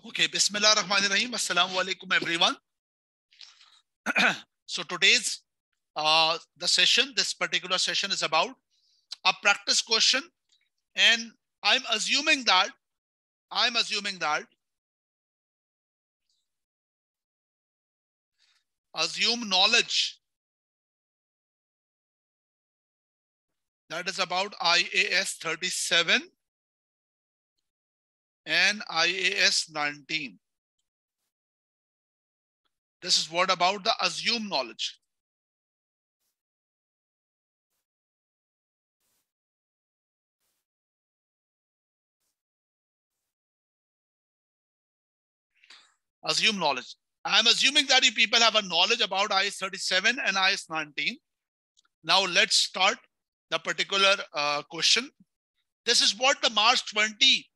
Okay, Bismillah Rahman Rahim. Assalamu alaikum, everyone. So today's this particular session is about a practice question, and I'm assuming that assume knowledge that is about IAS 37 and IAS 19. This is what about the assume knowledge. Assume knowledge. I'm assuming that you people have a knowledge about IAS 37 and IAS 19. Now let's start the particular question. This is what the March 20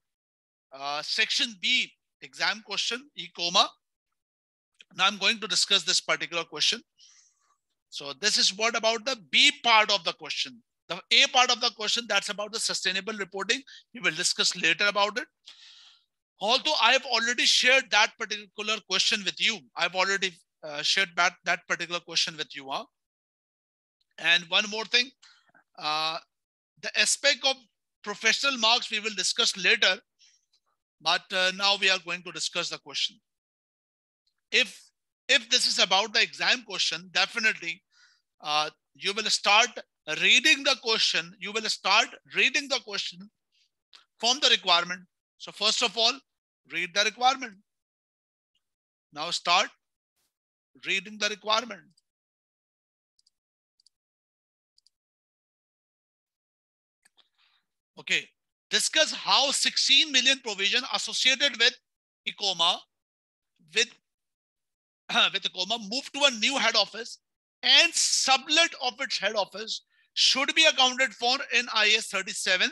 section B exam question, ECOMA. Now I'm going to discuss this particular question. So this is what about the B part of the question. The A part of the question, that's about the sustainable reporting. We will discuss later about it. Although I have already shared that particular question with you. I've already shared that particular question with you. And one more thing, the aspect of professional marks we will discuss later, but now we are going to discuss the question. If this is about the exam question, definitely you will start reading the question. You will start reading the question from the requirement. So first of all, read the requirement. Now start reading the requirement. Okay. Discuss how 16 million provision associated with ECOMA with ECOMA moved to a new head office and sublet of its head office should be accounted for in IAS 37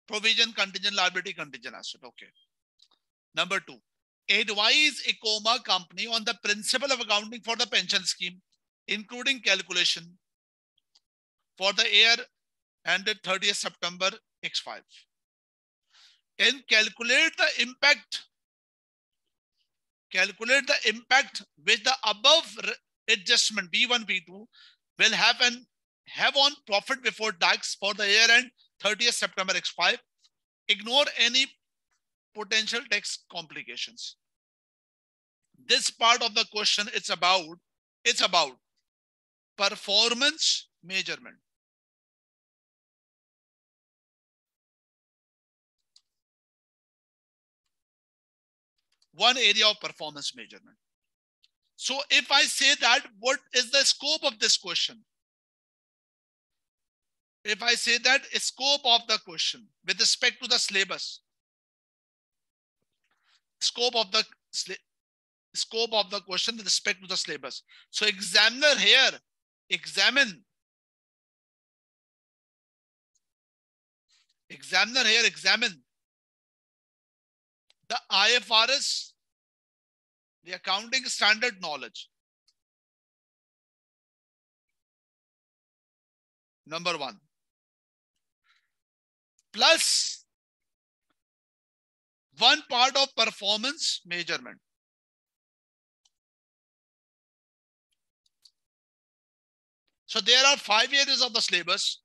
provision contingent liability contingent asset. Okay. Number 2, advise ECOMA company on the principle of accounting for the pension scheme, including calculation for the year ended 30th September X5. And calculate the impact which the above adjustment B1, B2 will have on profit before tax for the year end 30th September X5. Ignore any potential tax complications. This part of the question, it's about performance measurement. One area of performance measurement. So if I say that, what is the scope of this question? If I say that scope of the question with respect to the syllabus, scope of the question with respect to the syllabus. So examiner here examine the IFRS, the accounting standard knowledge. Number 1. Plus one part of performance measurement. So there are 5 areas of the syllabus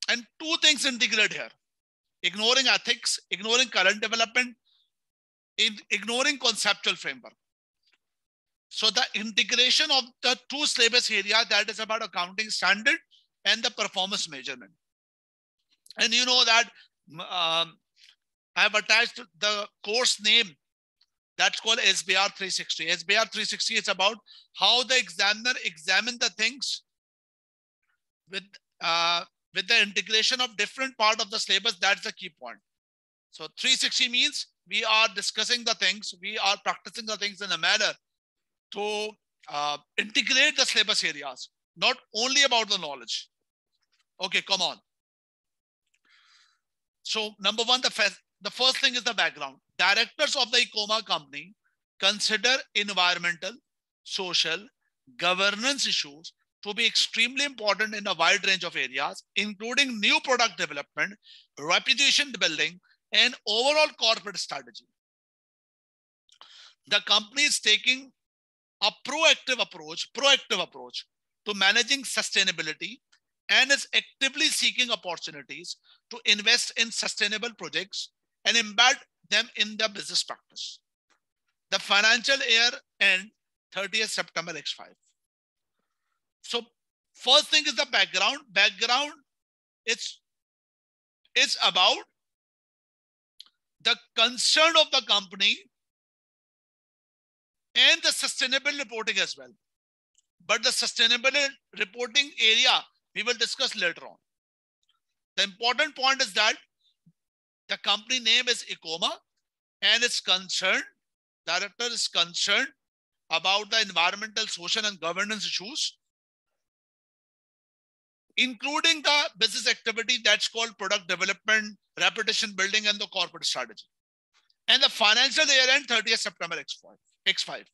and 2 things integrated here. Ignoring ethics, ignoring current development, ignoring conceptual framework. So the integration of the 2 syllabus area, that is about accounting standard and the performance measurement. And you know that I have attached the course name that's called SBR 360. SBR 360 is about how the examiner examine the things with the integration of different part of the syllabus. That's the key point. So 360 means we are discussing the things, we are practicing the things in a manner to integrate the syllabus areas, not only about the knowledge. Okay, come on. So number 1, the first thing is the background. Directors of the ECOMA company consider environmental, social, governance issues to be extremely important in a wide range of areas, including new product development, reputation building, and overall corporate strategy. The company is taking a proactive approach to managing sustainability and is actively seeking opportunities to invest in sustainable projects and embed them in their business practice. The financial year end 30th September X5. So first thing is the background. Background, it's about the concern of the company and the sustainable reporting as well. But the sustainable reporting area, we will discuss later on. The important point is that the company name is Ecoma and it's concerned, director is concerned about the environmental, social and governance issues, including the business activity that's called product development, reputation building, and the corporate strategy. And the financial year end 30th September X5.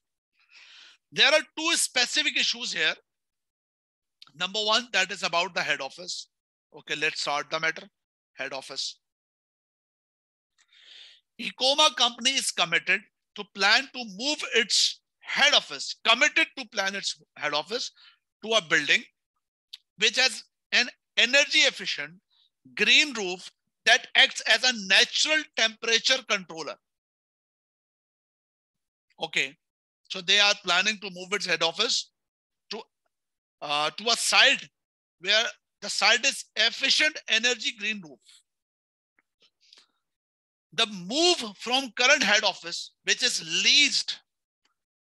There are two specific issues here. Number one, that is about the head office. Okay, let's start the matter. Head office. Ecoma company is committed to plan to move its head office, to a building which has an energy efficient green roof that acts as a natural temperature controller. Okay, so they are planning to move its head office to a site where the site is efficient energy green roof. The move from current head office, which is leased,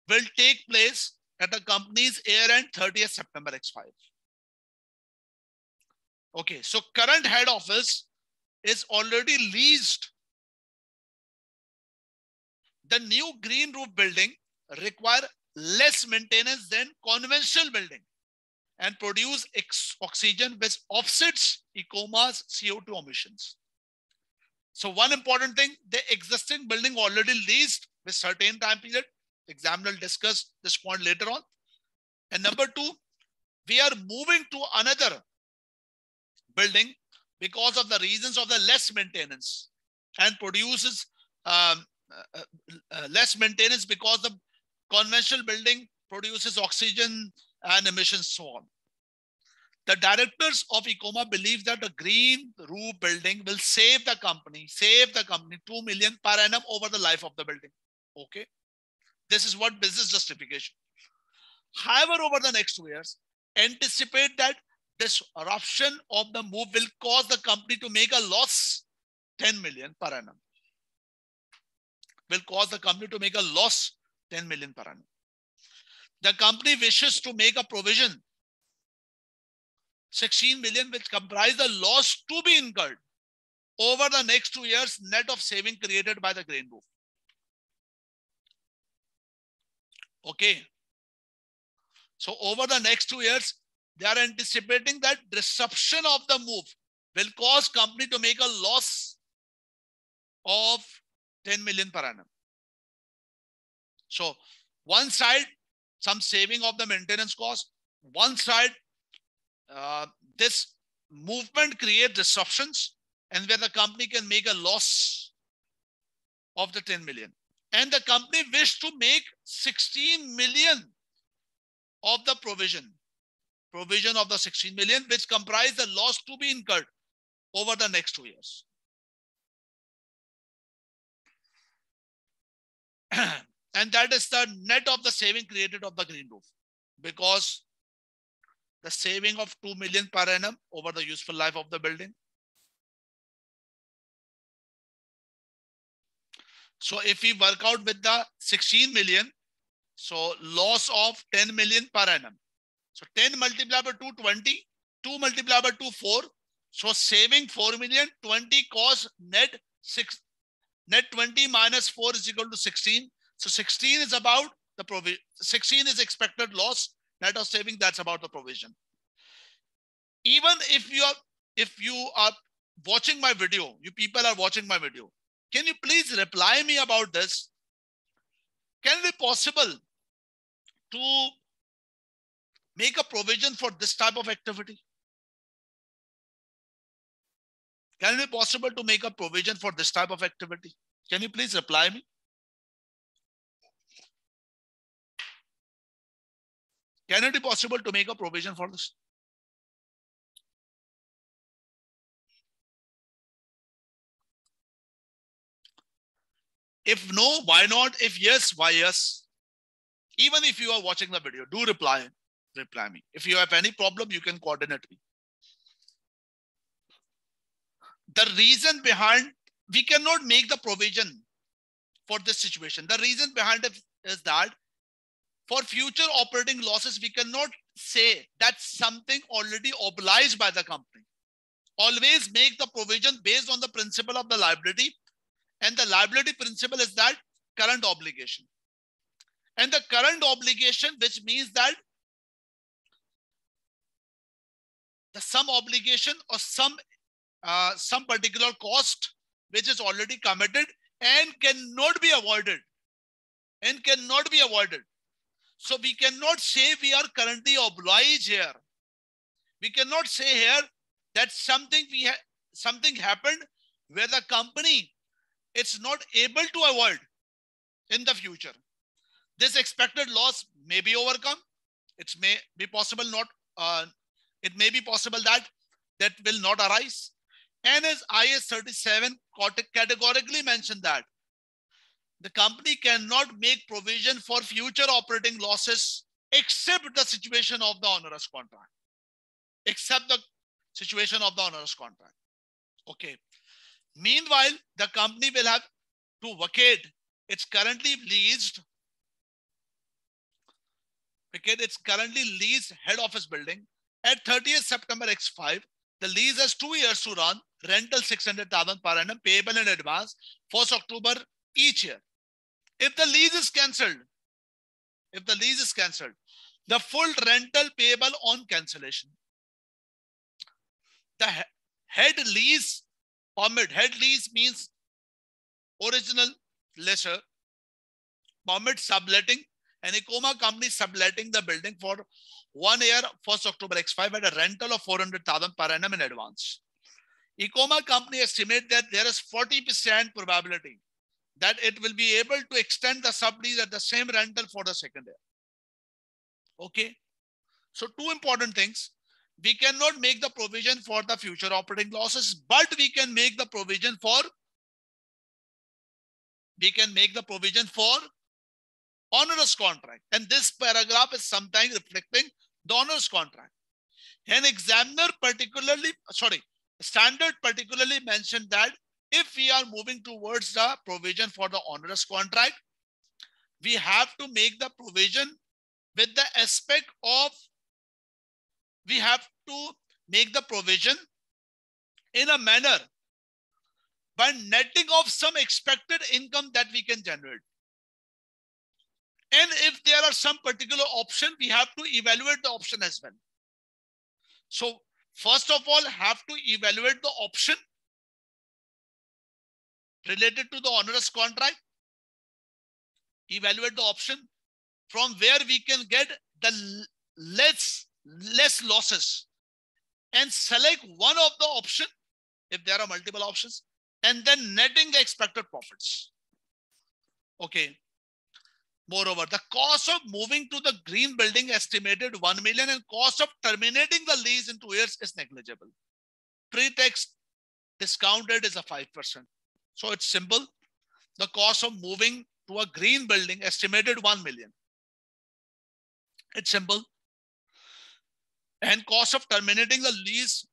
will take place at the company's year end 30th September X5. Okay, so current head office is already leased. The new green roof building require less maintenance than conventional building and produce oxygen which offsets Ecoma's CO2 emissions. So one important thing, the existing building already leased with certain time period. The examiner will discuss this point later on. And number two, we are moving to another building because of the reasons of the less maintenance and produces less maintenance because the conventional building produces oxygen and emissions, so on. The directors of Ecoma believe that a green roof building will save the company 2 million per annum over the life of the building. Okay. This is what business justification. However, over the next 2 years, anticipate that disruption of the move will cause the company to make a loss 10 million per annum. Will cause the company to make a loss 10 million per annum. The company wishes to make a provision 16 million, which comprise the loss to be incurred over the next 2 years, net of saving created by the green roof. Okay. So over the next 2 years, they are anticipating that disruption of the move will cause company to make a loss of 10 million per annum. So one side, some saving of the maintenance cost. One side, this movement creates disruptions and where the company can make a loss of the 10 million. And the company wished to make 16 million of the provision of the 16 million, which comprise the loss to be incurred over the next 2 years. And that is the net of the saving created of the green roof, because the saving of 2 million per annum over the useful life of the building. So if we work out with the 16 million, so loss of 10 million per annum. So 10 multiplied by 2, 20, 2 multiplied by 2, 4. So saving 4 million, 20 cost net 6, net 20 minus 4 is equal to 16. So 16 is about the provision. 16 is expected loss, net of saving, that's about the provision. Even if you are watching my video, you people are watching my video, can you please reply me about this? Can it be possible to make a provision for this type of activity? Can it be possible to make a provision for this type of activity? Can you please reply me? Can it be possible to make a provision for this? If no, why not? If yes, why yes? Even if you are watching the video, do reply me. If you have any problem, you can coordinate me. The reason behind, we cannot make the provision for this situation. The reason behind it is that for future operating losses, we cannot say that's something already obliged by the company. Always make the provision based on the principle of the liability. And the liability principle is that current obligation. And the current obligation, which means that the some obligation or some particular cost which is already committed and cannot be avoided. So we cannot say we are currently obliged here. We cannot say here that something happened where the company is not able to avoid in the future. This expected loss may be overcome. It may be possible it may be possible that will not arise. And as IAS 37 categorically mentioned that the company cannot make provision for future operating losses except the situation of the onerous contract. Except the situation of the onerous contract. Okay. Meanwhile, the company will have to vacate its currently leased head office building at 30th September X5. The lease has 2 years to run, rental 600,000 per annum, payable in advance, 1st October each year. If the lease is cancelled, the full rental payable on cancellation. The head lease permit, head lease means original lessor, permit subletting, and Ecoma company subletting the building for 1 year, 1st October X5 at a rental of 400,000 per annum in advance. Ecoma company estimate that there is 40% probability that it will be able to extend the sublease at the same rental for the second year. Okay. So 2 important things. We cannot make the provision for the future operating losses, but we can make the provision for onerous contract. And this paragraph is sometimes reflecting the onerous contract. An examiner standard particularly mentioned that if we are moving towards the provision for the onerous contract, we have to make the provision with the aspect of, we have to make the provision in a manner by netting off some expected income that we can generate. And if there are some particular option, we have to evaluate the option as well. So first of all, have to evaluate the option related to the onerous contract. Evaluate the option from where we can get the less losses and select one of the option if there are multiple options, and then netting the expected profits. Okay. Moreover, the cost of moving to the green building estimated 1 million and cost of terminating the lease in 2 years is negligible. Pre-tax discounted is a 5%. So it's simple. The cost of moving to a green building estimated 1 million. It's simple. And cost of terminating the lease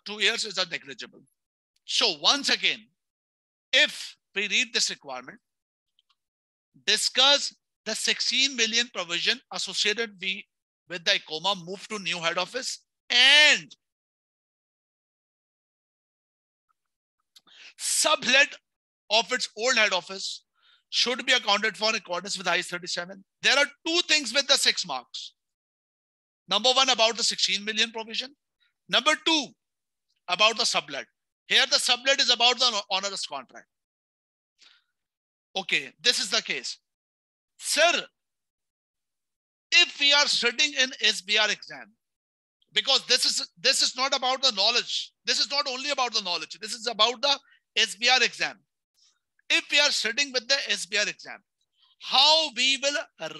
2 years is a negligible. So once again, if we read this requirement, discuss the 16 million provision associated with the Ecoma move to new head office and sublet of its old head office should be accounted for in accordance with IAS 37. There are 2 things with the 6 marks. Number 1, about the 16 million provision. Number 2, about the sublet. Here the sublet is about the onerous contract. Okay, this is the case. Sir, if we are studying in SBR exam, because this is not about the knowledge. This is not only about the knowledge. This is about the SBR exam. If we are studying with the SBR exam, how we will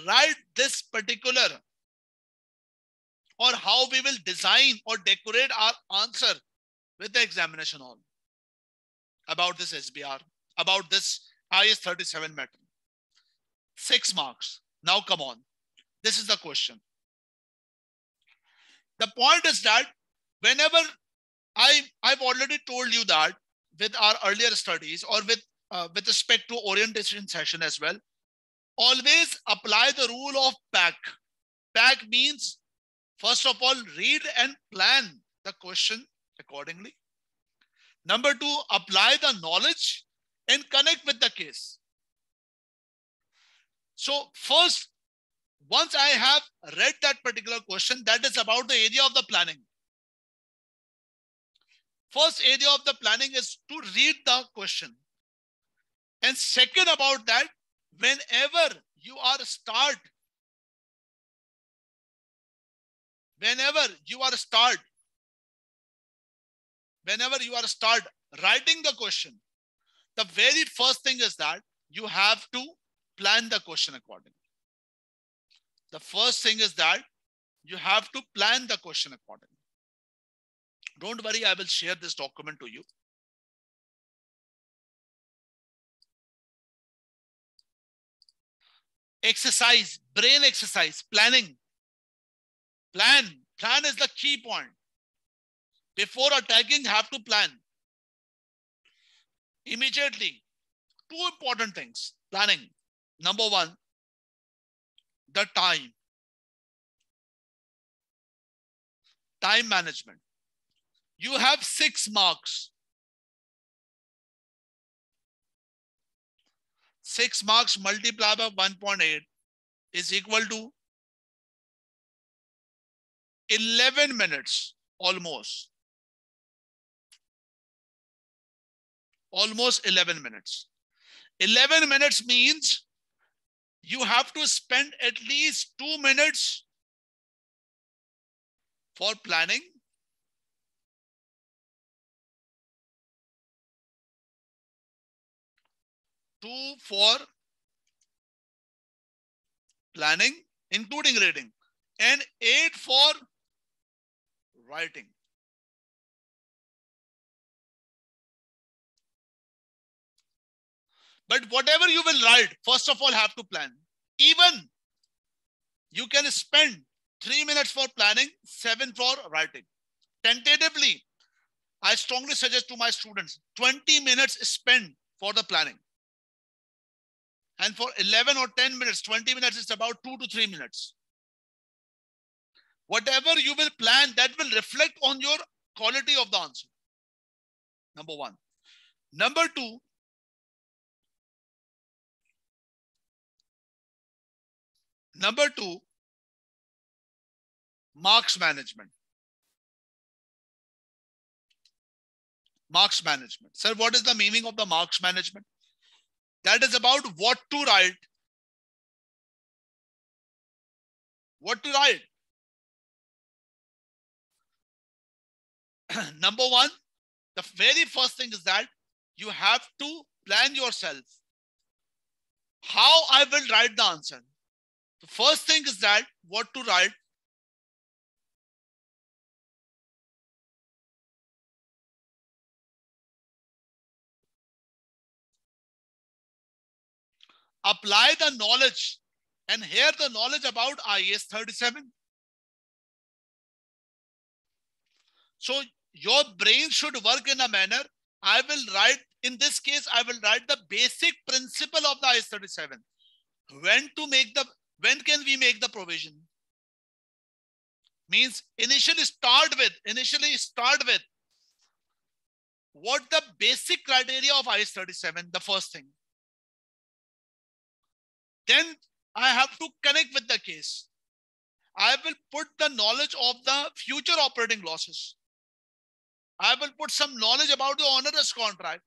write this particular or how we will design or decorate our answer with the examination hall about this SBR, about this IS 37 matter. 6 marks. Now come on. This is the question. The point is that whenever I've already told you that with our earlier studies or with respect to orientation session as well, always apply the rule of PAC. PAC means, first of all, read and plan the question accordingly. Number 2, apply the knowledge and connect with the case. So first, once I have read that particular question, that is about the area of the planning. First area of the planning is to read the question. And second about that, whenever you are start writing the question, the very first thing is that you have to plan the question accordingly. The first thing is that you have to plan the question accordingly. Don't worry, I will share this document to you. Exercise, brain exercise, planning. Plan is the key point. Before attacking, have to plan. Immediately, 2 important things. Planning. Number 1, the time. Time management. You have 6 marks. 6 marks multiplied by 1.8 is equal to 11 minutes almost. Almost 11 minutes. 11 minutes means you have to spend at least 2 minutes for planning, 2 for planning, including reading, and 8 for writing. But whatever you will write, first of all, have to plan. Even you can spend 3 minutes for planning, 7 for writing. Tentatively, I strongly suggest to my students, 20 minutes spent for the planning. And for 11 or 10 minutes, 20 minutes is about 2 to 3 minutes. Whatever you will plan, that will reflect on your quality of the answer. Number 1. Number 2, marks management. Marks management. Sir, what is the meaning of the marks management? That is about what to write. What to write. Number 1, the very first thing is that you have to plan yourself. How I will write the answer. The first thing is that what to write. Apply the knowledge, and here the knowledge about IS 37. So your brain should work in a manner. I will write, in this case, I will write the basic principle of the IS 37. When can we make the provision? Means initially start with what the basic criteria of IS 37, the first thing. Then I have to connect with the case. I will put the knowledge of the future operating losses. I will put some knowledge about the onerous contract.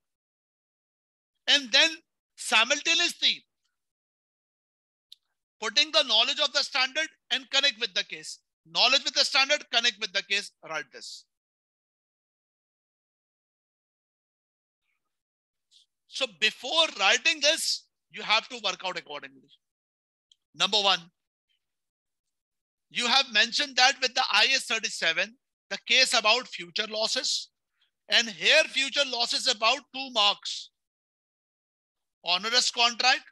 And then simultaneously putting the knowledge of the standard and connect with the case. Knowledge with the standard, connect with the case, write this. So before writing this, you have to work out accordingly. Number 1, You have mentioned that with the IAS 37, the case about future losses. And here future losses about 2 marks. Onerous contract,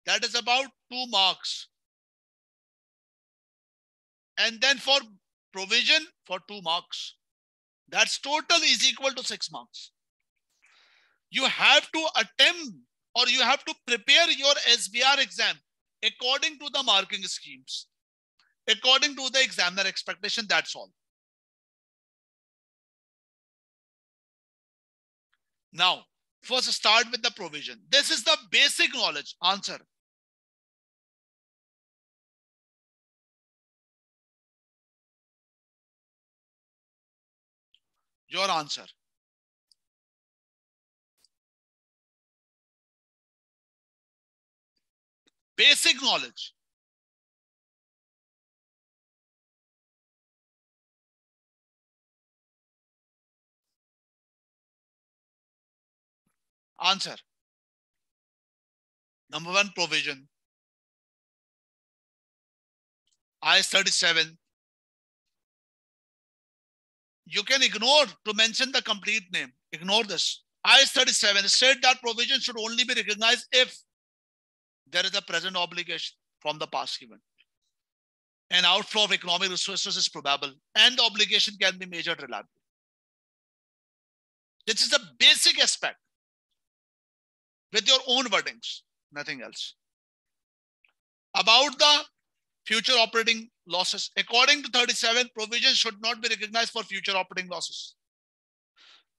that is about 2 marks. And then for provision for 2 marks. That's total is equal to 6 marks. You have to attempt or you have to prepare your SBR exam according to the marking schemes, according to the examiner expectation, that's all. Now, first start with the provision. This is the basic knowledge. Answer. Your answer. Basic knowledge. Answer. Number 1, provision. IAS 37. You can ignore to mention the complete name. Ignore this. IAS 37 said that provision should only be recognized if there is a present obligation from the past event. An outflow of economic resources is probable and the obligation can be measured reliably. This is a basic aspect with your own wordings, nothing else. About the future operating losses, according to 37, provision should not be recognized for future operating losses.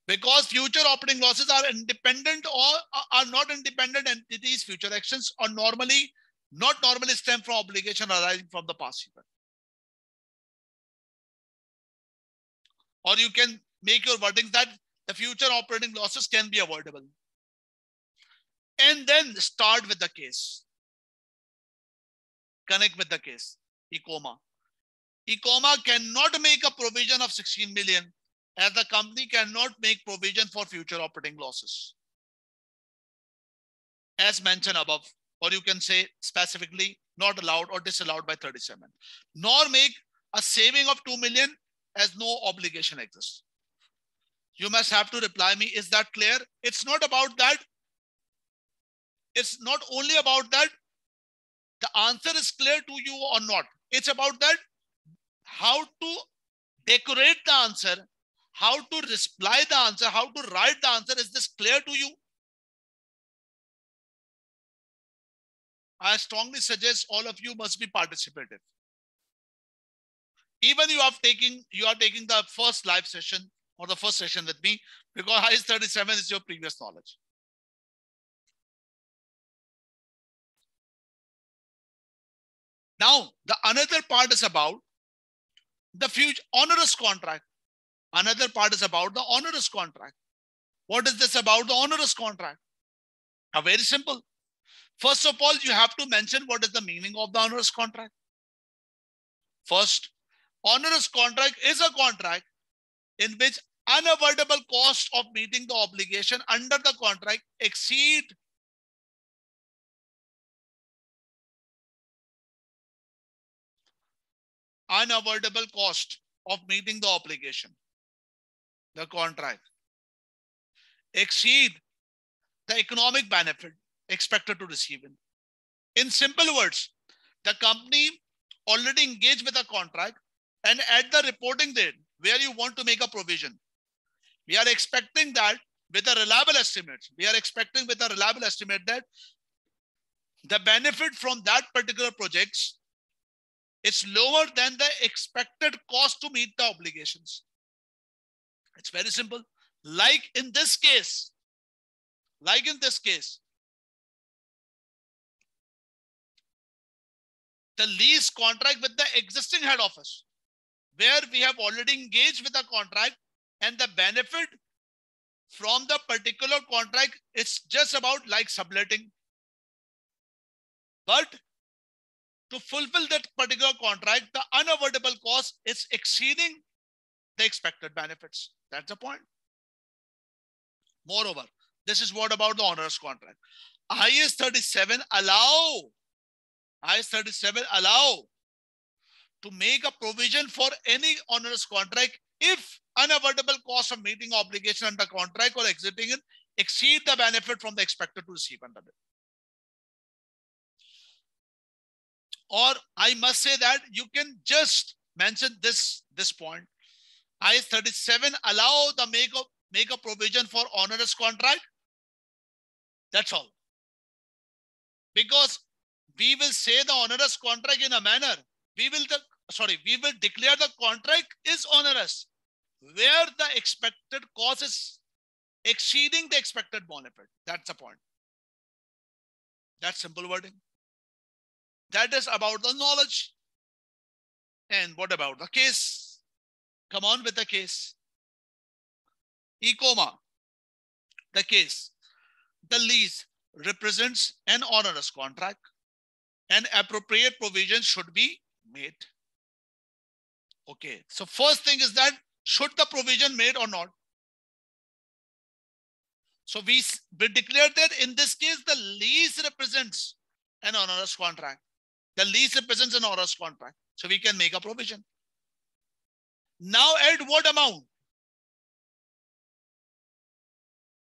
Because future operating losses are independent or are not independent entities, future actions are not normally stem from obligation arising from the past event. Or you can make your wordings that the future operating losses can be avoidable. And then start with the case. Connect with the case. Ecoma. Ecoma cannot make a provision of 16 million as the company cannot make provision for future operating losses. As mentioned above, or you can say specifically not allowed or disallowed by 37. Nor make a saving of 2 million as no obligation exists. You must have to reply me, is that clear? It's not about that. It's not only about that the answer is clear to you or not. It's about that how to decorate the answer, how to reply the answer, how to write the answer. Is this clear to you? I strongly suggest all of you must be participative. Even you are taking the first live session or the first session with me, because IAS 37 is your previous knowledge. Now, the another part is about the future onerous contract. Another part is about the onerous contract. What is this about the onerous contract? Very simple. First of all, you have to mention what is the meaning of the onerous contract. First, onerous contract is a contract in which unavoidable cost of meeting the obligation under the contract exceed unavoidable cost of meeting the obligation, the contract, exceed the economic benefit expected to receive. In simple words, the company already engaged with a contract, and at the reporting date where you want to make a provision, we are expecting that with a reliable estimate, that the benefit from that particular projects is lower than the expected cost to meet the obligations. It's very simple. Like in this case, the lease contract with the existing head office, where we have already engaged with a contract and the benefit from the particular contract is just about like subletting. But to fulfill that particular contract, the unavoidable cost is exceeding the expected benefits. That's the point. Moreover, this is what about the onerous contract. IAS 37 allow to make a provision for any onerous contract if unavoidable cost of meeting obligation under contract or exiting it exceed the benefit from the expected to receive under it. Or I must say that you can just mention this point. IAS 37 allow the make a provision for onerous contract. That's all. Because we will say the onerous contract in a manner. We will declare the contract is onerous where the expected cost is exceeding the expected benefit. That's the point. That's simple wording. That is about the knowledge. And what about the case? Come on with the case. ICOMA, the case. The lease represents an onerous contract and appropriate provisions should be made. Okay, so first thing is that should the provision made or not? So we declared that in this case, the lease represents an onerous contract. The lease represents an onerous contract. So we can make a provision. Now at what amount?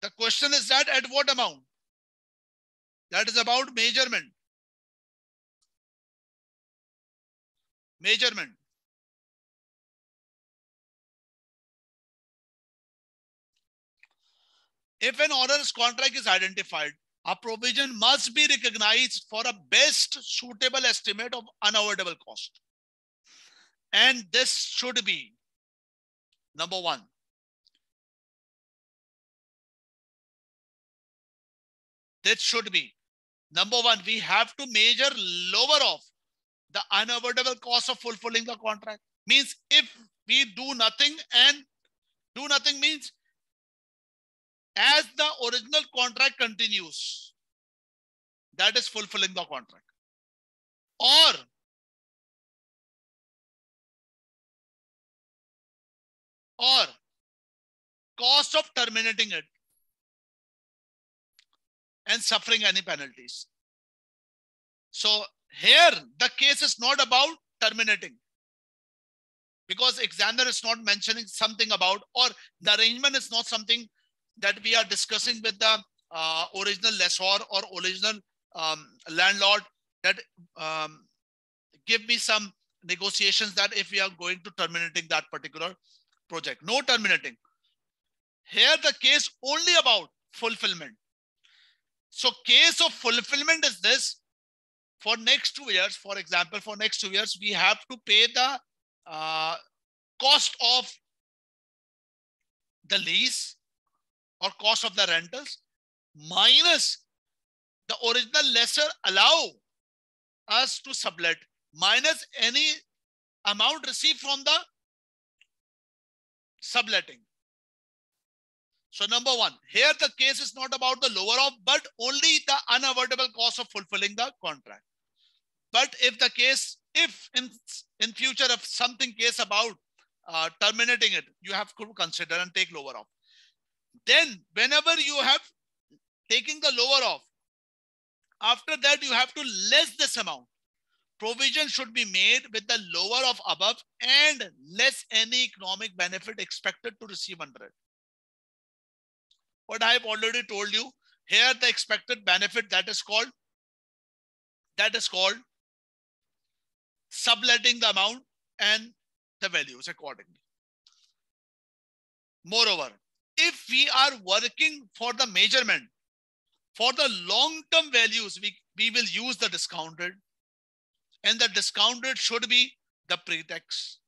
The question is that at what amount? That is about measurement. Measurement. If an onerous contract is identified, a provision must be recognized for a best suitable estimate of unavoidable cost. And this should be, number one, we have to measure lower of the unavoidable cost of fulfilling the contract. Means if we do nothing, and do nothing means as the original contract continues, that is fulfilling the contract. Or cost of terminating it and suffering any penalties. So here the case is not about terminating, because examiner is not mentioning something about, or the arrangement is not something that we are discussing with the original lessor or original landlord, that give me some negotiations that if we are going to terminating that particular project. No terminating. Here the case only about fulfillment. So case of fulfillment is this: for next 2 years, for example, for next 2 years, we have to pay the cost of the lease or cost of the rentals minus the original lessor allow us to sublet minus any amount received from the subletting. So number one, here the case is not about the lower of, but only the unavoidable cost of fulfilling the contract. But if the case, if in future, if something case about terminating it, you have to consider and take lower off. Then whenever you have taking the lower off, after that you have to less this amount. Provision should be made with the lower of above and less any economic benefit expected to receive under it. What I have already told you, here the expected benefit that is called subletting the amount and the values accordingly. Moreover, if we are working for the measurement, for the long-term values, we will use the discounted, and the discounted should be the pre-tax,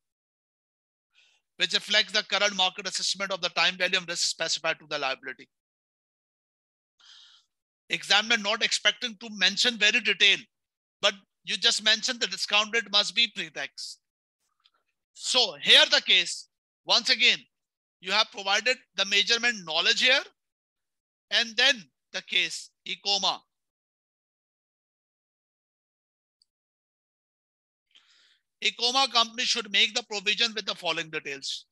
which reflects the current market assessment of the time value of risk specified to the liability. Examiner not expecting to mention very detailed, but you just mentioned the discounted must be pre-tax. So here the case, once again, you have provided the measurement knowledge here, and then the case, ICOMA. ICOMA company should make the provision with the following details.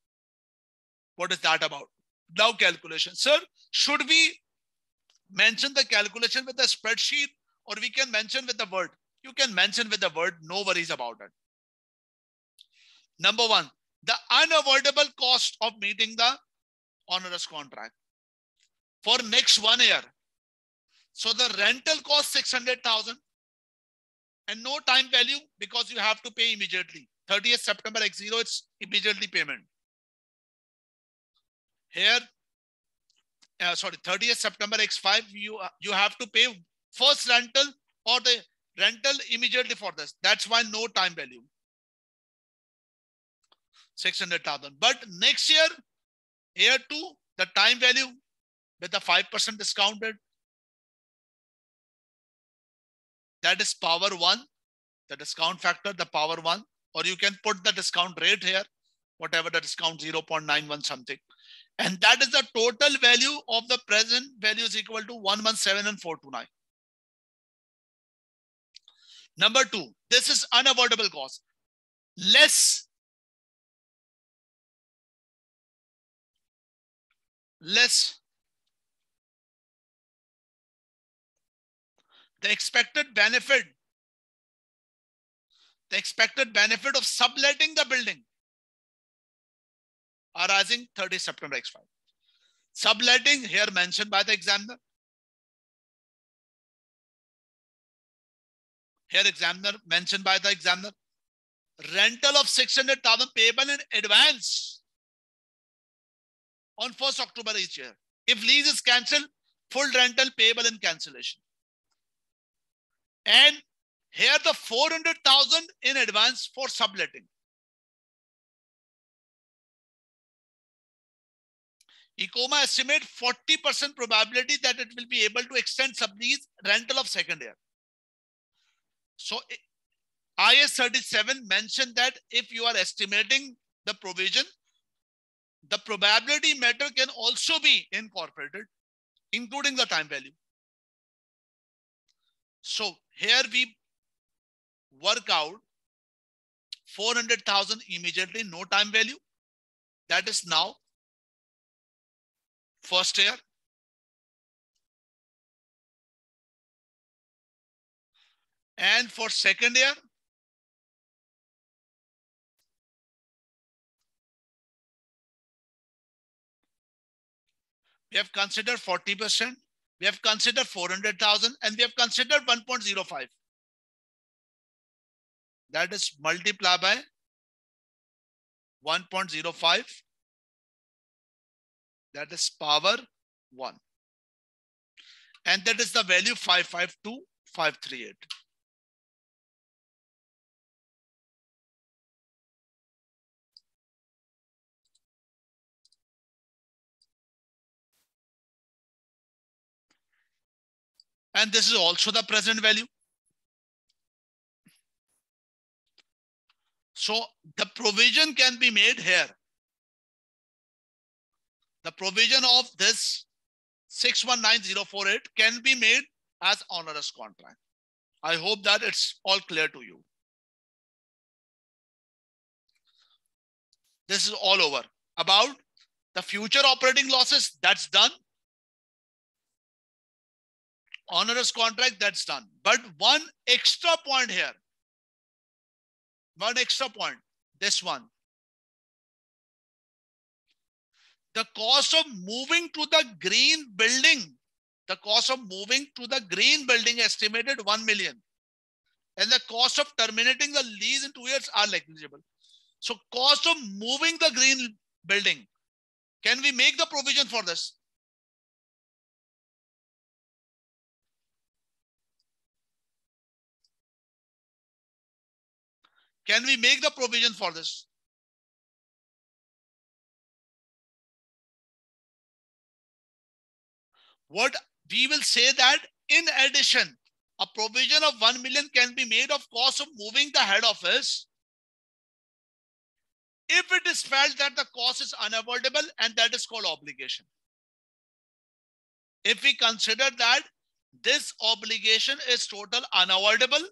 What is that about? Now calculation. Sir, should we mention the calculation with the spreadsheet, or we can mention with the word? You can mention with the word, no worries about it. Number one, the unavoidable cost of meeting the onerous contract for next 1 year. So the rental cost 600,000 and no time value because you have to pay immediately. 30th September X0, it's immediately payment. Here, 30th September X5, you have to pay first rental or the rental immediately for this. That's why no time value. 600,000. But next year, year 2, the time value with the 5% discounted. That is power 1, the discount factor, the power 1, or you can put the discount rate here, whatever the discount 0.91 something. And that is the total value of the present value is equal to 117 and 429. Number 2, this is unavoidable cost. Less the expected benefit of subletting the building arising 30 September X5. Subletting here mentioned by the examiner. Here examiner mentioned by the examiner. Rental of 600,000 payable in advance on 1st October each year. If lease is cancelled, full rental payable in cancellation. And here the 400,000 in advance for subletting. Ecoma estimate 40% probability that it will be able to extend sublease rental of second year. So IS 37 mentioned that if you are estimating the provision, the probability matter can also be incorporated, including the time value. So here we work out 400,000 immediately, no time value. That is now first year. And for second year, we have considered 40%, we have considered 400,000, and we have considered 1.05. That is multiplied by 1.05. That is power 1. And that is the value 552,538. And this is also the present value. So the provision can be made here. The provision of this 619048 can be made as onerous contract. I hope that it's all clear to you. This is all over. About the future operating losses, that's done. Onerous contract, that's done. But one extra point here. One extra point. This one. The cost of moving to the green building. The cost of moving to the green building estimated 1 million. And the cost of terminating the lease in 2 years are negligible. So cost of moving the green building. Can we make the provision for this? Can we make the provision for this? What we will say that in addition, a provision of 1 million can be made of cost of moving the head office if it is felt that the cost is unavoidable, and that is called obligation. If we consider that this obligation is total unavoidable,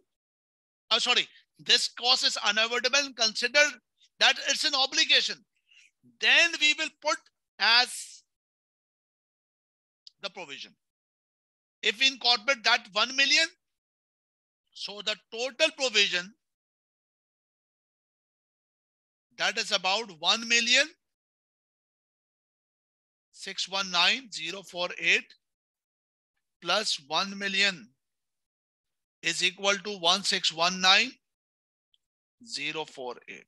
this cost is unavoidable and consider that it's an obligation, then we will put as the provision. If we incorporate that 1 million, so the total provision That is about 1,619,048 plus 1 million is equal to 1,619,048.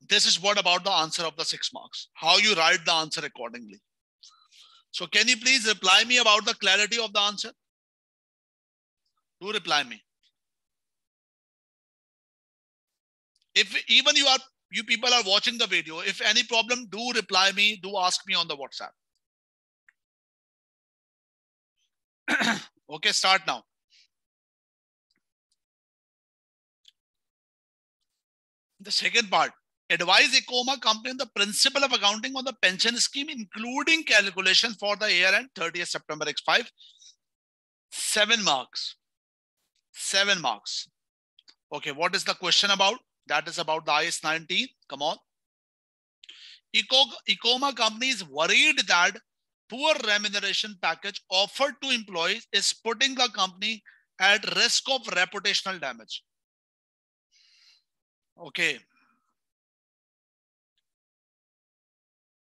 This is what about the answer of the 6 marks. How you write the answer accordingly. So can you please reply me about the clarity of the answer? Do reply me. If even you people are watching the video, if any problem, do reply me, do ask me on the WhatsApp. Okay, start now. The second part. Advise Ecoma company on the principle of accounting on the pension scheme, including calculation for the year end 30th September X5. 7 marks. 7 marks. Okay, what is the question about? That is about the IAS 19. Come on. Ecoma company is worried that poor remuneration package offered to employees is putting the company at risk of reputational damage. Okay.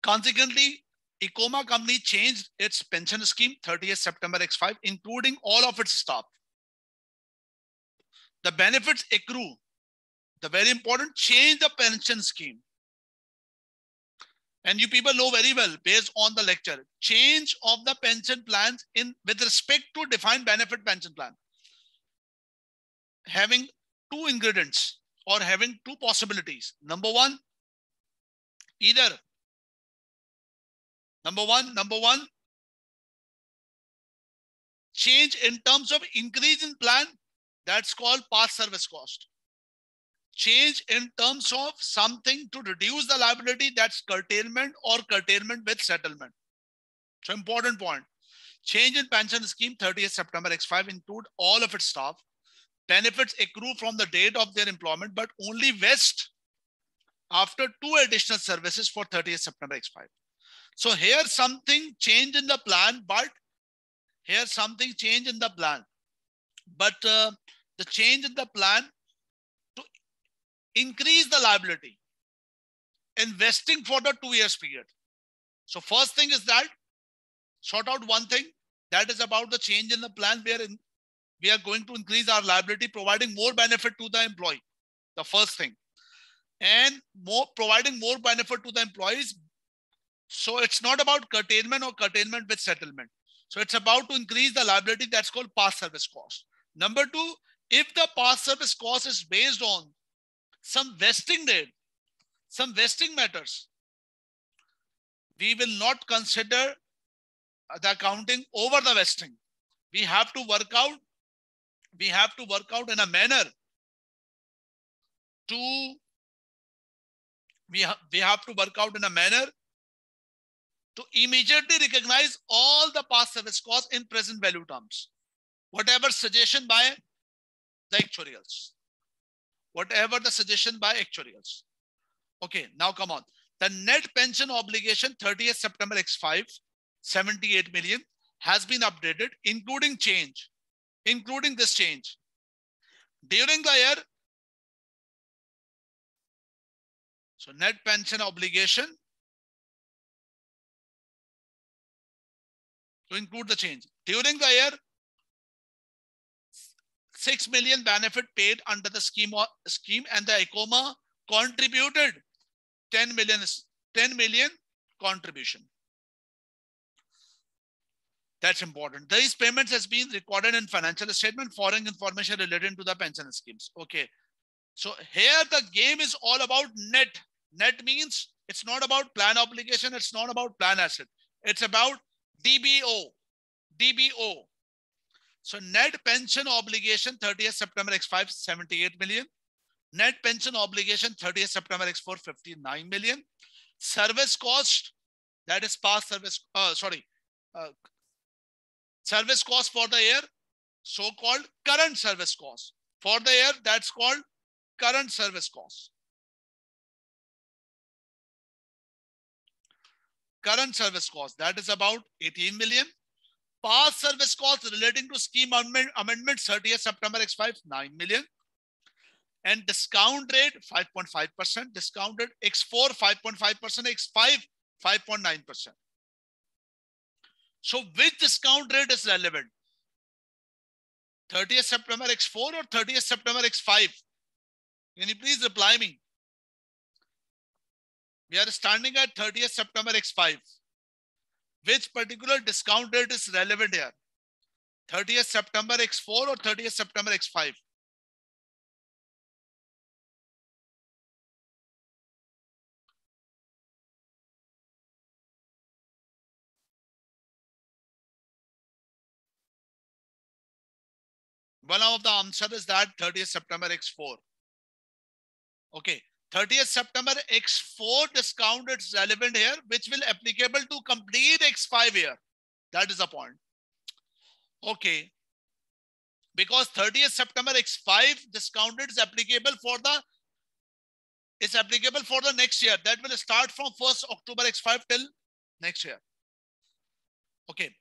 Consequently, Ecoma company changed its pension scheme 30th September X5, including all of its staff. The benefits accrue. The very important, change the pension scheme. And you people know very well, based on the lecture, change of the pension plans with respect to defined benefit pension plan. Having 2 ingredients or having 2 possibilities. Number one, change in terms of increase in plan, that's called past service cost. Change in terms of something to reduce the liability, that's curtailment or curtailment with settlement. So important point. Change in pension scheme 30th September X5 include all of its staff. Benefits accrue from the date of their employment, but only vest after 2 additional services for 30th September X5. So here something change in the plan, but the change in the plan to increase the liability, investing for the 2 years period. So first thing is that, sort out one thing, that is about the change in the plan wherein we are going to increase our liability, providing more benefit to the employee. The first thing. And providing more benefit to the employees. So it's not about curtailment or curtailment with settlement. So it's about to increase the liability, that's called past service cost. Number 2, if the past service cost is based on some vesting date, some vesting matters, we will not consider the accounting over the vesting. We have to work out in a manner to to immediately recognize all the past service costs in present value terms. Whatever suggestion by the actuarials. Okay, now come on. The net pension obligation 30th September X5, 78 million has been updated, including this change. During the year, so net pension obligation to include the change. During the year, 6 million benefit paid under the scheme and the Ecoma contributed 10 million contribution. That's important. These payments has been recorded in financial statement, foreign information related to the pension schemes. Okay. So here the game is all about net. Net means it's not about plan obligation. It's not about plan asset. It's about DBO. So net pension obligation 30th September X5, 78 million. Net pension obligation 30th September X4, 59 million. Service cost, that is past service, service cost for the year, so-called current service cost. For the year, that's called current service cost. Current service cost, that is about 18 million. Past service costs relating to scheme amendments 30th September X5, 9 million. And discount rate 5.5%, discounted X4 5.5%, X5 5.9%. So which discount rate is relevant? 30th September X4 or 30th September X5? Can you please reply me? We are standing at 30th September X5. Which particular discount rate is relevant here? 30th September X4 or 30th September X5? One of the answer is that 30th September X4. Okay, 30th September X4 discount is relevant here, which will applicable to complete X5 year. That is the point. Okay, because 30th September X5 discounted is applicable for the next year. That will start from 1st October X5 till next year. Okay.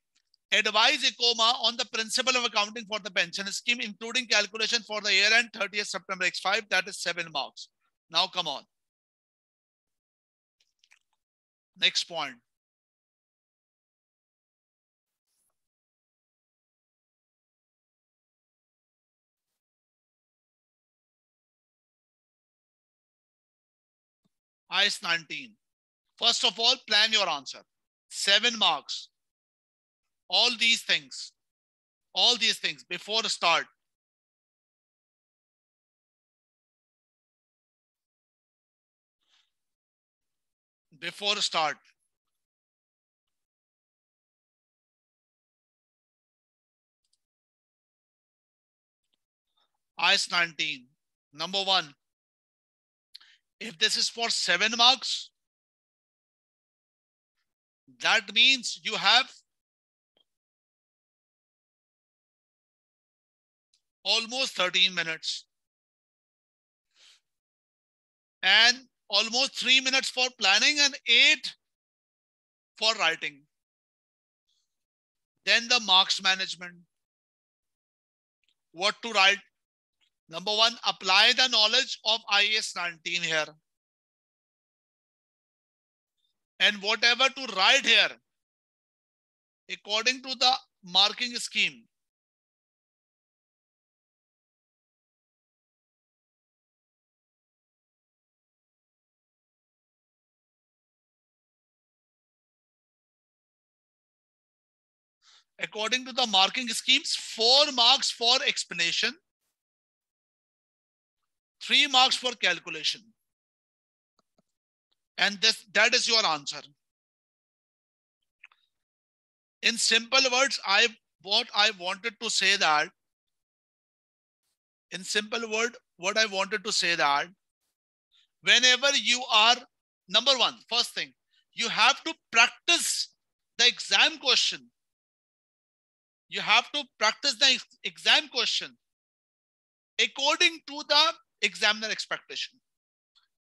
Advise ICOMA on the principle of accounting for the pension scheme, including calculation for the year end 30th September X5. That is 7 marks. Now come on. Next point. IS 19. First of all, plan your answer. 7 marks. All these things before start. Before start. IS 19. Number 1. If this is for 7 marks, that means you have almost 13 minutes and almost 3 minutes for planning and 8 for writing. Then the marks management. What to write? Number 1, apply the knowledge of IAS 19 here. And whatever to write here, according to the marking scheme. According to the marking schemes, 4 marks for explanation, 3 marks for calculation. And that is your answer. In simple words, what I wanted to say that, whenever you are, number 1, first thing, you have to practice the exam question. You have to practice the exam question according to the examiner expectation,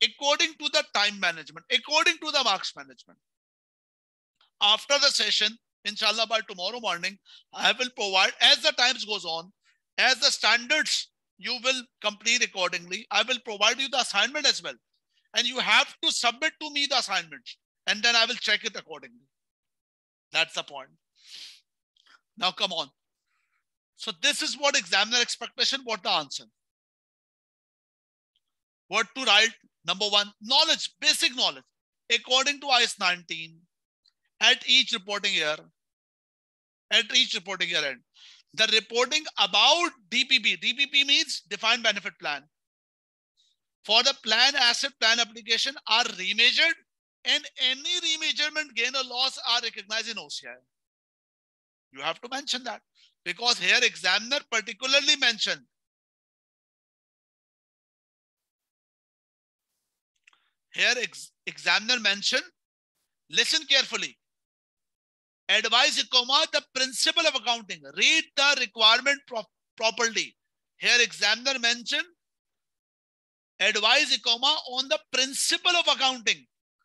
according to the time management, according to the marks management. After the session, inshallah, by tomorrow morning, I will provide, as the times goes on, as the standards you will complete accordingly, I will provide you the assignment as well. And you have to submit to me the assignments, and then I will check it accordingly. That's the point. Now come on. So this is what examiner expectation, what the answer. What to write? Number 1, knowledge, basic knowledge. According to IAS 19, at each reporting year end, the reporting about DPP. DPP means defined benefit plan. For the plan asset plan application are remeasured, and any remeasurement gain or loss are recognized in OCI. You have to mention that, because here examiner particularly mentioned. Here examiner mentioned, listen carefully. Advise ICOMA the principle of accounting. Read the requirement properly. Here examiner mentioned, advise ICOMA on the principle of accounting.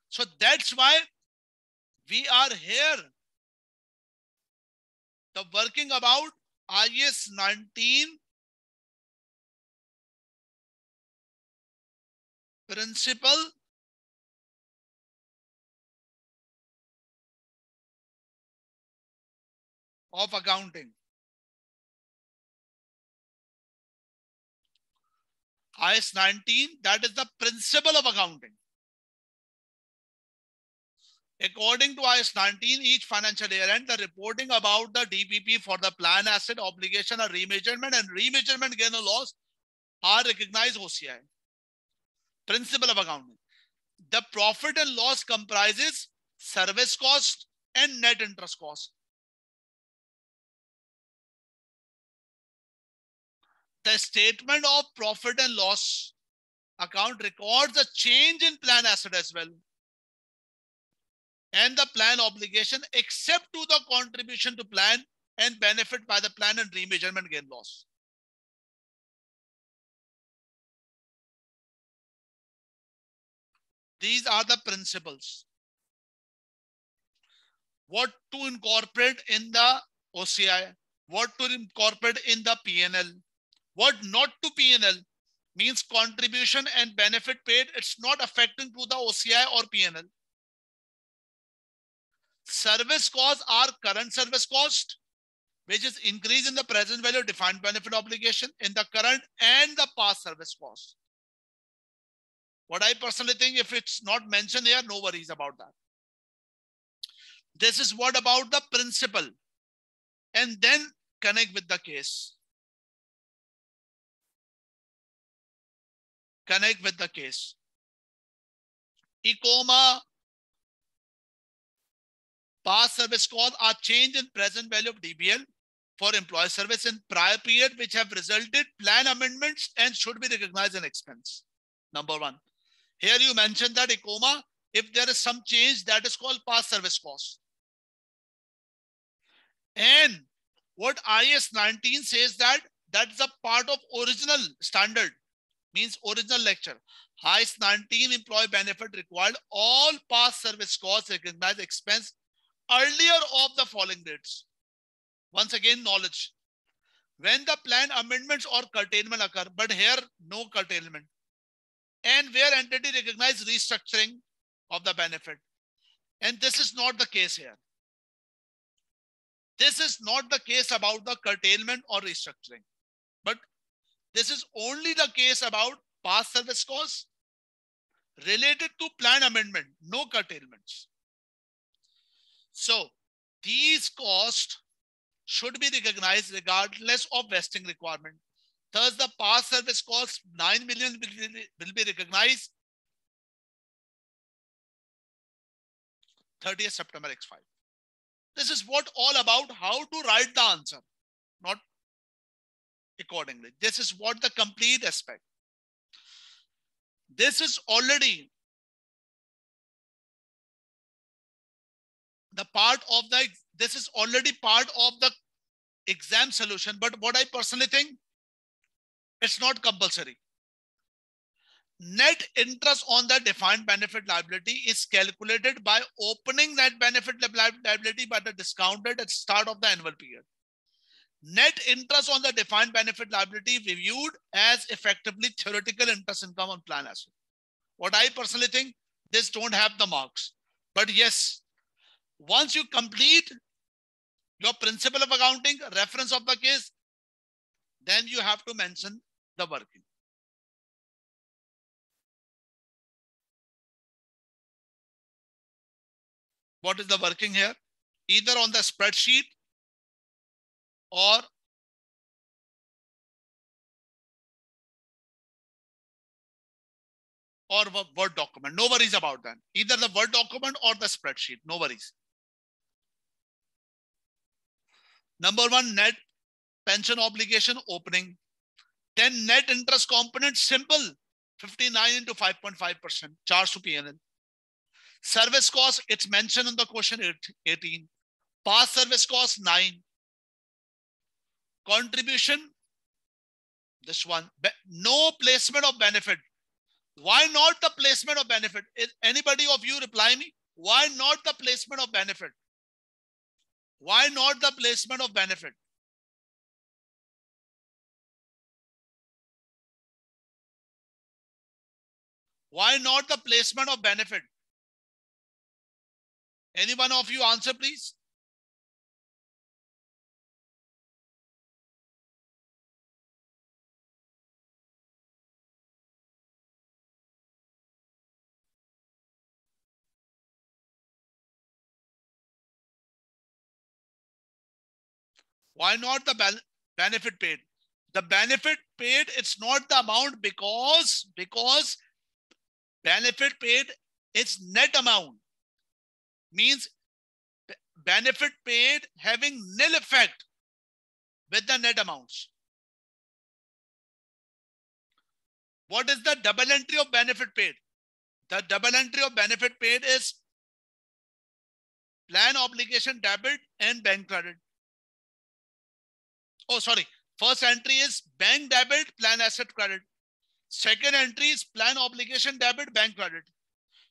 So that's why We are here. The working about IAS 19 principle of accounting. IAS 19, that is the principle of accounting. According to IAS 19, each financial year end, the reporting about the DPP for the plan asset obligation or remeasurement and remeasurement gain or loss are recognized OCI. Principle of accounting. The profit and loss comprises service cost and net interest cost. The statement of profit and loss account records a change in plan asset as well, and the plan obligation except to the contribution to plan and benefit by the plan and remeasurement gain loss. These are the principles. What to incorporate in the OCI, what to incorporate in the P&L, what not to P&L, means contribution and benefit paid, it's not affecting to the OCI or P&L. Service costs are current service cost, which is increase in the present value of defined benefit obligation in the current and the past service cost. What I personally think, if it's not mentioned here, no worries about that. This is what about the principle, and then connect with the case. Connect with the case. ICOMA past service costs are changed in present value of DBL for employee service in prior period, which have resulted plan amendments and should be recognized in expense. Number one. Here you mentioned that ICOMA, if there is some change, that is called past service cost. And what IAS 19 says that that's a part of original standard, means original lecture. IAS 19 employee benefit required all past service costs recognized expense earlier of the following dates. Once again, knowledge. When the plan amendments or curtailment occur, but here no curtailment. And where entity recognize restructuring of the benefit. And this is not the case here. This is not the case about the curtailment or restructuring, but this is only the case about past service costs related to plan amendment, no curtailments. So these costs should be recognized regardless of vesting requirement. Thus, the past service cost 9 million will be recognized 30th September X5. This is what all about how to write the answer, not accordingly. This is what the complete aspect. This is already the part of the, this is already part of the exam solution. But what I personally think, it's not compulsory. Net interest on the defined benefit liability is calculated by opening that benefit liability by the discounted at the start of the annual period. Net interest on the defined benefit liability reviewed as effectively theoretical interest income on plan asset. What I personally think, this don't have the marks. But yes, once you complete your principle of accounting, reference of the case, then you have to mention the working. What is the working here? Either on the spreadsheet or Word document. No worries about that. Either the Word document or the spreadsheet. No worries. Number one, net pension obligation opening. Then net interest component, simple. 59 into 5.5%. Charge to P&L. Service cost, it's mentioned in the question 18. Past service cost 9. Contribution, this one. No placement of benefit. Why not the placement of benefit? Is anybody of you reply me? Why not the placement of benefit? Why not the placement of benefit? Why not the placement of benefit? Any one of you answer, please. Why not the benefit paid? The benefit paid, it's not the amount because benefit paid, it's net amount. Means benefit paid having nil effect with the net amounts. What is the double entry of benefit paid? The double entry of benefit paid is plan obligation debit and bank credit. Oh, sorry. First entry is bank debit, plan asset credit. Second entry is plan obligation debit, bank credit.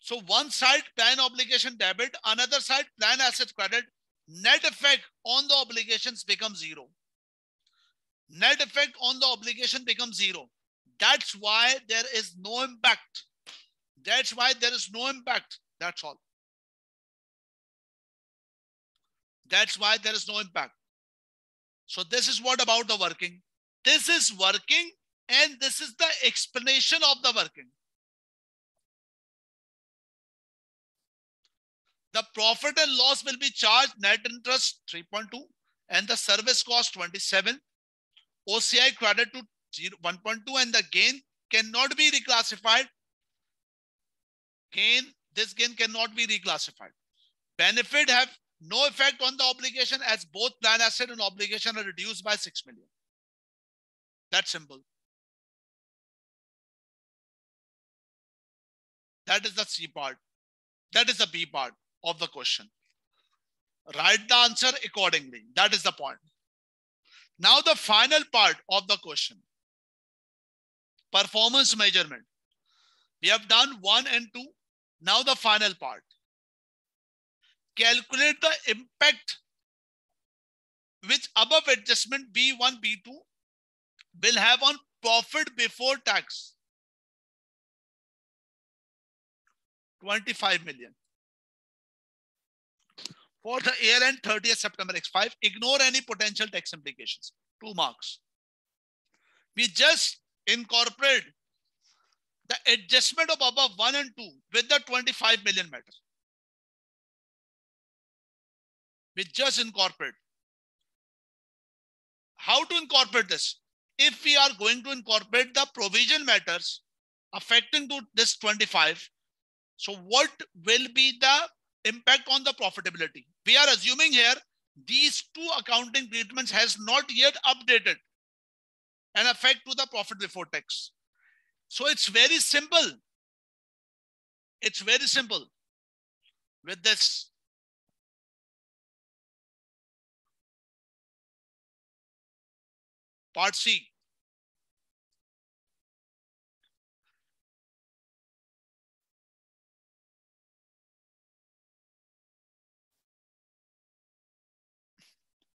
So one side plan obligation debit, another side plan asset credit. Net effect on the obligations becomes zero. Net effect on the obligation becomes zero. That's why there is no impact. That's why there is no impact. That's all. That's why there is no impact. So this is what about the working. This is working and this is the explanation of the working. The profit and loss will be charged net interest 3.2 and the service cost 27. OCI credit to 1.2 and the gain cannot be reclassified. This gain cannot be reclassified. Benefit have no effect on the obligation as both plan asset and obligation are reduced by 6 million. That's simple. That is the C part. That is the B part of the question. Write the answer accordingly. That is the point. Now the final part of the question. Performance measurement. We have done 1 and 2. Now the final part. Calculate the impact which above adjustment B1, B2 will have on profit before tax. 25 million. For the year end 30th September X5, ignore any potential tax implications. 2 marks. We just incorporate the adjustment of above 1 and 2 with the 25 million matter. We just incorporate. How to incorporate this? If we are going to incorporate the provision matters affecting to this 25, so what will be the impact on the profitability? We are assuming here these 2 accounting treatments has not yet updated and affect to the profit before tax. So it's very simple. It's very simple with this. Part C.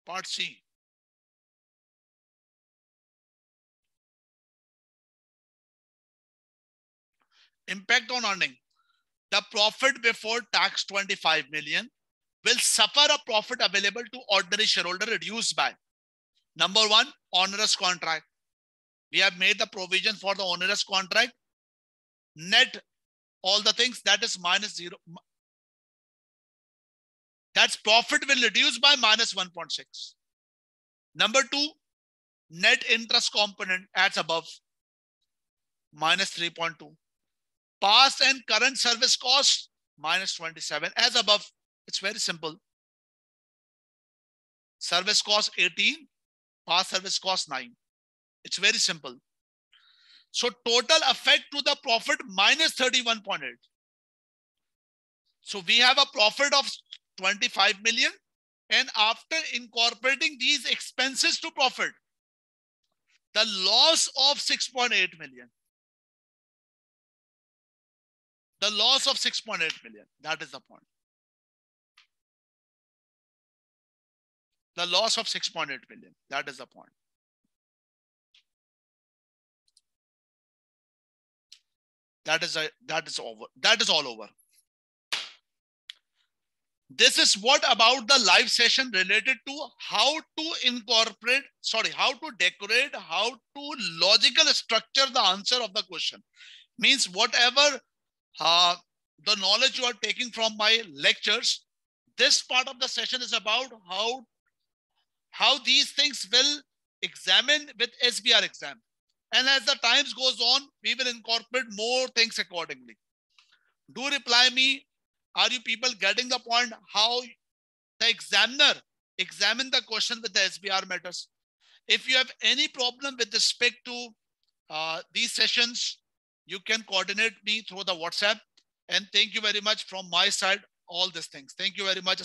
Part C. Impact on earning. The profit before tax 25 million will suffer a profit available to ordinary shareholder reduced by number 1, onerous contract. We have made the provision for the onerous contract. Net all the things that is minus 0. That's profit will reduce by minus 1.6. Number 2, net interest component as above minus 3.2. Past and current service cost minus 27 as above. It's very simple. Service cost 18, past service cost 9. It's very simple. So total effect to the profit minus 31.8. So we have a profit of 25 million and after incorporating these expenses to profit, the loss of 6.8 million. The loss of 6.8 million. That is the point. The loss of 6.8 billion. That is the point. That is over. That is all over. This is what about the live session related to how to incorporate, how to decorate, how to logical structure the answer of the question. Means whatever the knowledge you are taking from my lectures, this part of the session is about how these things will examine with SBR exam. And as the times goes on, we will incorporate more things accordingly. Do reply me. Are you people getting the point? How the examiner examine the question with the SBR matters. If you have any problem with respect to these sessions, you can coordinate me through the WhatsApp. And thank you very much from my side, all these things. Thank you very much.